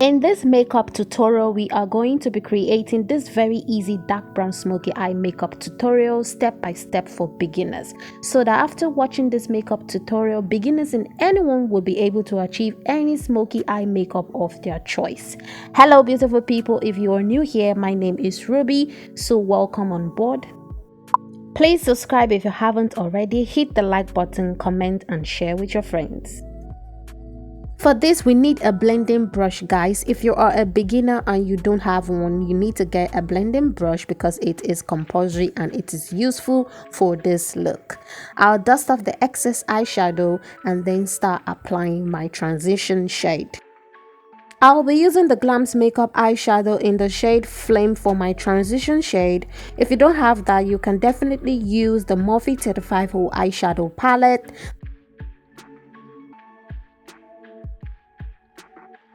In this makeup tutorial, we are going to be creating this very easy dark brown smoky eye makeup tutorial step by step for beginners, so that after watching this makeup tutorial, beginners and anyone will be able to achieve any smoky eye makeup of their choice. Hello beautiful people, if you are new here, my name is Ruby, so welcome on board. Please subscribe if you haven't already, hit the like button, comment and share with your friends. For this, we need a blending brush, guys. If you are a beginner and you don't have one, you need to get a blending brush because it is compulsory and it is useful for this look. I'll dust off the excess eyeshadow and then start applying my transition shade. I'll be using the Glam's Makeup eyeshadow in the shade Flame for my transition shade. If you don't have that, you can definitely use the Morphe 35 Hole eyeshadow palette.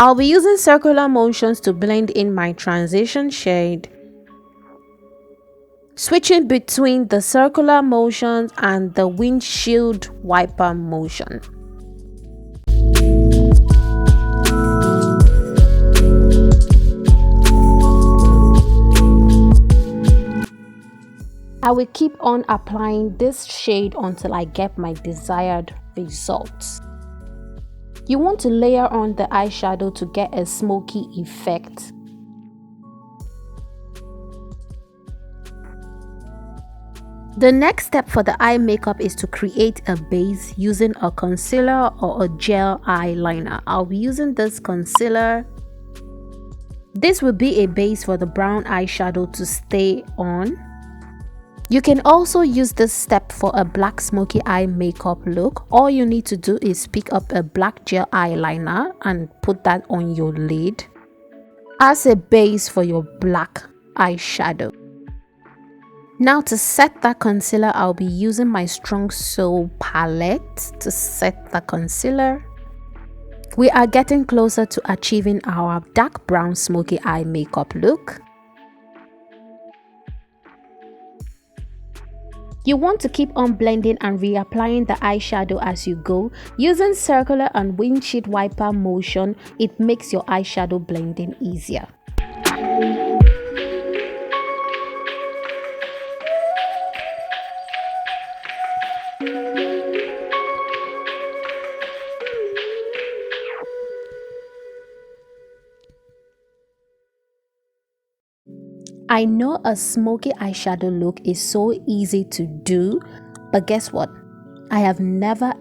I'll be using circular motions to blend in my transition shade, switching between the circular motions and the windshield wiper motion. I will keep on applying this shade until I get my desired results. You want to layer on the eyeshadow to get a smoky effect. The next step for the eye makeup is to create a base using a concealer or a gel eyeliner. I'll be using this concealer. This will be a base for the brown eyeshadow to stay on. You can also use this step for a black smoky eye makeup look. All you need to do is pick up a black gel eyeliner and put that on your lid as a base for your black eyeshadow. Now to set that concealer, I'll be using my Strong Soul palette to set the concealer. We are getting closer to achieving our dark brown smoky eye makeup look. You want to keep on blending and reapplying the eyeshadow as you go. Using circular and windshield wiper motion, it makes your eyeshadow blending easier. I know a smoky eyeshadow look is so easy to do, but guess what? I have never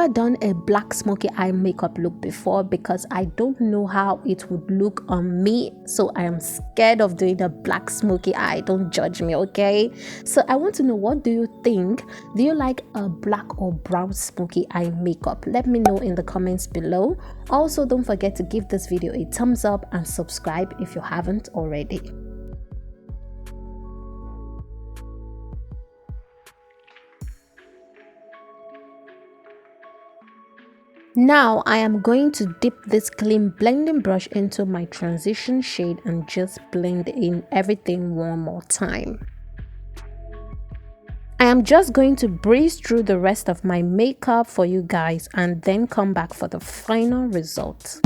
done a black smoky eye makeup look before because I don't know how it would look on me, so I am scared of doing a black smoky eye. Don't judge me, okay? So I want to know, what do you think? Do you like a black or brown smoky eye makeup? Let me know in the comments below. Also, don't forget to give this video a thumbs up and subscribe if you haven't already. Now I am going to dip this clean blending brush into my transition shade and just blend in everything one more time. I am just going to breeze through the rest of my makeup for you guys and then come back for the final result.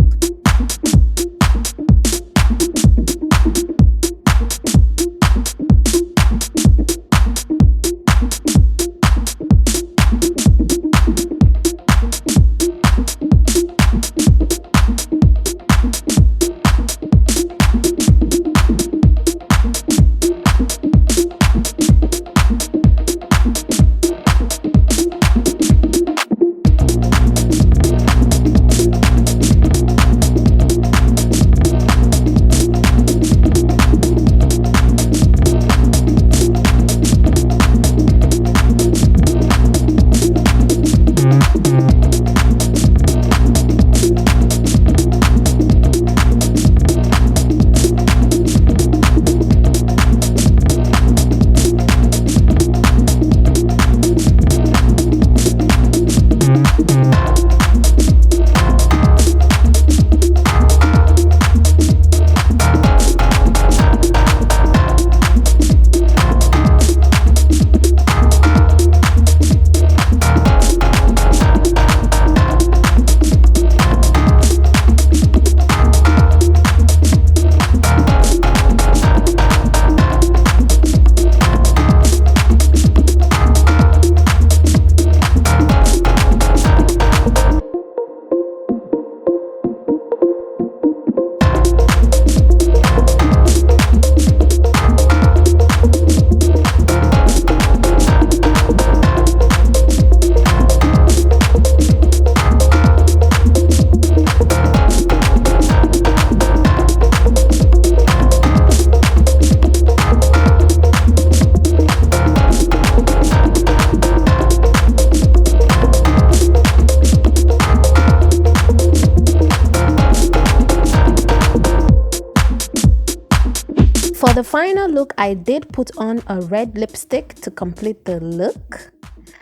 the final look, I did put on a red lipstick to complete the look.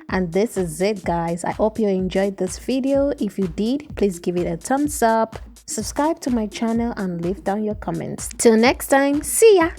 And this is it, guys. I hope you enjoyed this video. If you did, please give it a thumbs up, subscribe to my channel, and leave down your comments. Till next time, see ya.